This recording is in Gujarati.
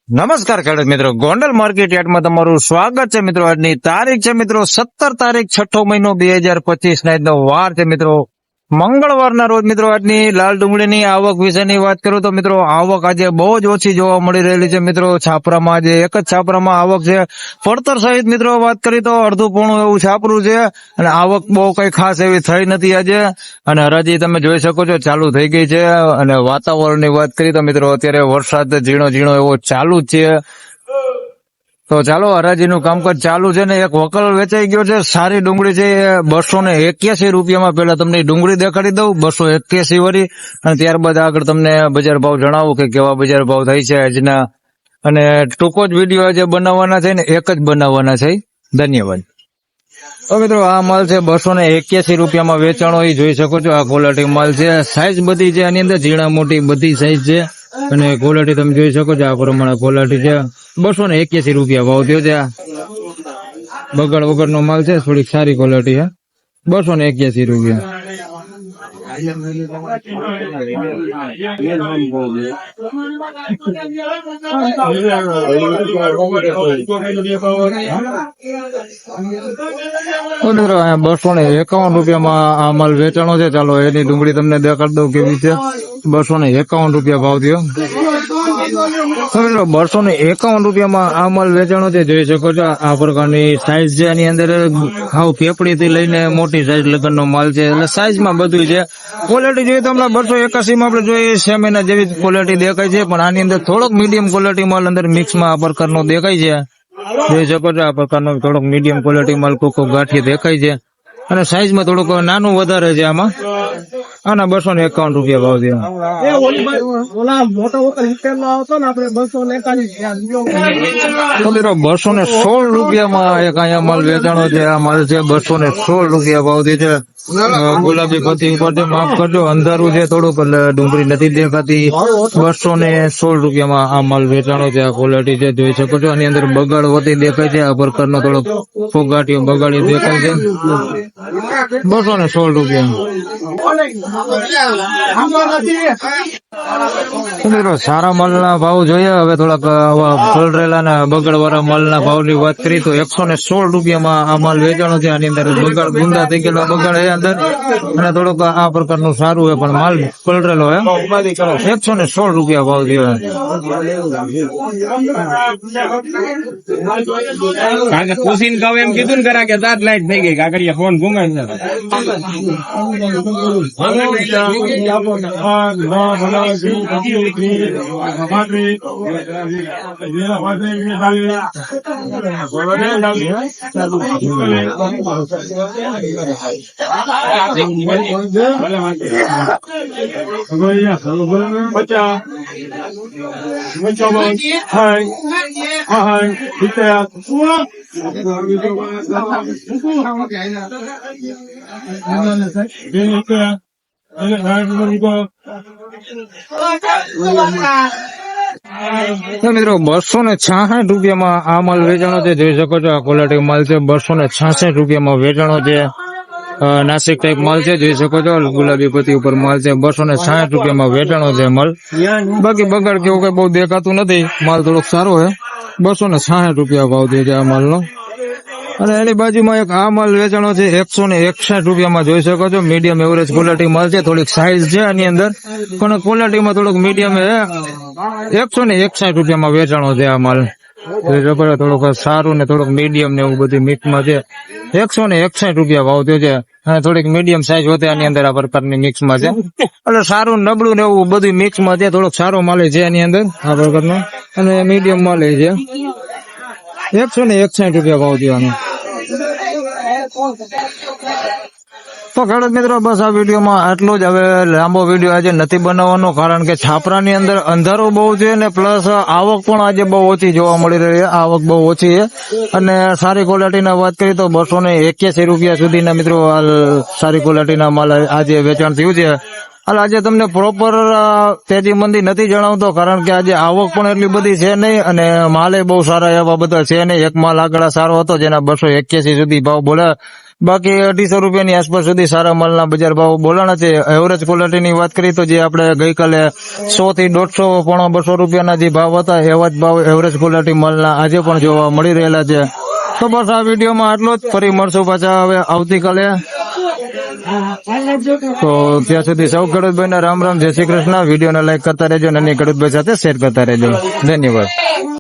નમસ્કાર ખેડૂત મિત્રો, ગોંડલ માર્કેટ યાર્ડમાં તમારું સ્વાગત છે મિત્રો. આજની તારીખ છે મિત્રો 17 તારીખ 6 મહિનો 2025 ના આજનો વાર છે મિત્રો મંગળવારના રોજ. મિત્રો આજની લાલ ડુંગળીની આવક વિશેની વાત કરું તો મિત્રો આવક આજે બહુ જ ઓછી જોવા મળી રહેલી છે મિત્રો. છાપરામાં આજે એક જ છાપરામાં આવક છે. પડતર સહિત મિત્રો વાત કરી તો અડધું પોણું એવું છાપરું છે અને આવક બહુ કઈ ખાસ એવી થઈ નથી આજે. અને હરાજી તમે જોઈ શકો છો ચાલુ થઈ ગઈ છે. અને વાતાવરણની વાત કરી તો મિત્રો અત્યારે વરસાદ ઝીણો ઝીણો એવો ચાલુ જ છે. તો ચાલો હરાજીનું કામકાજ ચાલુ છે ને એક વકલ વેચાઈ ગયો છે. સારી ડુંગળી છે એ 281 રૂપિયામાં. પેલા તમને ડુંગળી દેખાડી દઉં 281 વાળી, અને ત્યારબાદ આગળ તમને બજાર ભાવ જણાવું કે કેવા બજાર ભાવ થાય છે આજના. અને ટૂંકો જ વિડીયો આજે બનાવવાના છે ને એક જ બનાવવાના છે. ધન્યવાદ. તો મિત્રો આ માલ છે 281 રૂપિયામાં વેચાણો એ જોઈ શકો છો. આ ક્વોલિટી માલ છે. સાઈઝ બધી છે આની અંદર, ઝીણા મોટી બધી સાઈઝ છે. અને ક્વોલિટી તમે જોઈ શકો છો આ પ્રમાણે ક્વોલિટી છે. 281 રૂપિયા ભાવ થયો છે. બગડ વગરનો માલ છે, થોડીક સારી ક્વોલિટી છે. 281 રૂપિયા. મિત્રો 251 રૂપિયામાં આ માલ વેચાણો છે. ચાલો એની ડુંગળી તમને દેખાડી દઉં કેવી છે. 251 રૂપિયા ભાવ થયો. 251 રૂપિયામાં આ માલ વેચાણો છે. જોઈ શકો છો આ પ્રકારની સાઈઝ છે. આની અંદર હાવ પેપડી થી લઈને મોટી સાઈઝ લગનનો માલ છે. એટલે સાઈઝમાં બધું છે. ક્વોલિટી જોઈએ તો હમણાં 281 માં આપણે જોઈએ સેમ એના જેવી ક્વોલિટી દેખાય છે. પણ આની અંદર થોડોક મીડિયમ ક્વોલિટી માલ અંદર મિક્સમાં આ પ્રકારનો દેખાય છે. જોઈ શકો છો આ પ્રકારનો થોડોક મીડિયમ ક્વોલિટી માલ કોકો ગાંઠી દેખાય છે. અને સાઈઝમાં થોડુંક નાનું વધારે છે આમાં. આના 251 રૂપિયા ભાવ છે. તો મિત્રો 216 રૂપિયામાં એક અહીંયા માલ વેચાણો છે. આ માલ છે 216 રૂપિયા ભાવ છે. ગુલાબી પત્તી ઉપર છે, માફ કરજો અંધારું છે થોડુંક એટલે ડુંગળી નથી દેખાતી. 216 રૂપિયામાં આ માલ વેચાણો છે. આ ક્વોલિટી છે જોઈ શકો છો. આની અંદર બગાડ હોતી દેખાય છે. આ પ્રકારનો થોડોક ફોગાટીઓ બગાડી દેખાય છે. 216 રૂપિયા. મિત્રો સારા માલના ભાવ જોઈએ. હવે થોડાક પલરેલા ના બગડ વાળા માલના ભાવની વાત કરી તો 116 રૂપિયામાં આ માલ વેચાણો છે. આની અંદર બગાડ ગુંદા થઈ ગયેલા બગાડ છે અંદર, અને થોડુંક આ પ્રકારનું સારું હોય પણ માલ પલરેલો હે. 116 રૂપિયા ભાવ થયો. પૂછીને કહું એમ કીધું ને કરા કે દાંત લાઈટ થઈ ગઈ કાકડીયા ફોન ઘુમાય છે. મિત્રો 266 રૂપિયામાં આ માલ વેચાણો છે. જોઈ શકો છો આ ક્વોલિટી માલ છે. 266 રૂપિયામાં વેચાણો છે. નાસિક ટાઈપ માલ છે. જોઈ શકો છો ગુલાબી પત્તી ઉપર માલ છે. 260 રૂપિયામાં વેચાણો છે માલ. બાકી બગાડ કેવું કઈ બહુ દેખાતું નથી. માલ થોડોક સારો છે. 260 રૂપિયા ભાવ થયો છે આ માલનો. અને એની બાજુમાં એક આ માલ વેચાણો છે 161 રૂપિયામાં. જોઈ શકો છો મીડિયમ એવરેજ ક્વોલિટી માલ છે. થોડીક સાઈઝ છે આની અંદર, પણ ક્વોલિટીમાં થોડુંક મીડિયમ છે. 161 રૂપિયામાં વેચાણો છે આ માલ. જોઈ શકો છો થોડુંક સારું ને થોડુંક મીડિયમ ને એવું બધું મિક્સમાં છે. 161 રૂપિયા ભાવ થયો છે. અને થોડીક મીડિયમ સાઈઝ હોતે આની અંદર આ પ્રકારની મિક્સમાં છે. એટલે સારું નબળું ને એવું બધું મિક્સમાં છે. થોડોક સારો માલ છે આની અંદર આ પ્રકારનો, અને મીડિયમ માલ છે. 161 રૂપિયા ભાવ થયો. તો ખેડૂત મિત્રો બસ આ વિડીયોમાં આટલું જ. હવે લાંબો વિડીયો આજે નથી બનાવવાનો, કારણ કે છાપરાની અંદર અંધારું બહુ છે ને પ્લસ આવક પણ આજે બહુ ઓછી જોવા મળી રહી છે. આવક બહુ ઓછી છે. અને સારી ક્વોલિટીના વાત કરીએ તો 281 રૂપિયા સુધીના મિત્રો સારી ક્વોલિટીના માલ આજે વેચાણ થયું છે. હાલ આજે તમને પ્રોપર તેજી મંદી નથી જણાવતો, કારણ કે આજે આવક પણ એટલી બધી છે નહીં અને માલે બહુ સારા એવા બધા છે નહીં. એક માલ આગળ સારો હતો જેના 281 સુધી ભાવ બોલ્યા. બાકી 250 રૂપિયાની આસપાસ સુધી સારા માલના બજાર ભાવ બોલાણા છે. એવરેજ ક્વોલિટીની વાત કરીએ તો જે આપણે ગઈકાલે 100 થી 150 પોણા 200 રૂપિયાના જે ભાવ હતા એવા જ ભાવ એવરેજ ક્વોલિટી માલના આજે પણ જોવા મળી રહેલા છે. તો બસ આ વિડીયોમાં આટલો જ. ફરી મળશું પાછા હવે આવતીકાલે. તો ત્યાં સુધી સૌ ખેડૂતભાઈને રામ રામ, જય શ્રી કૃષ્ણ. વિડીયોને લાઈક કરતા રહેજો અને અન્ય ખેડૂતભાઈ સાથે શેર કરતા રહેજો. ધન્યવાદ.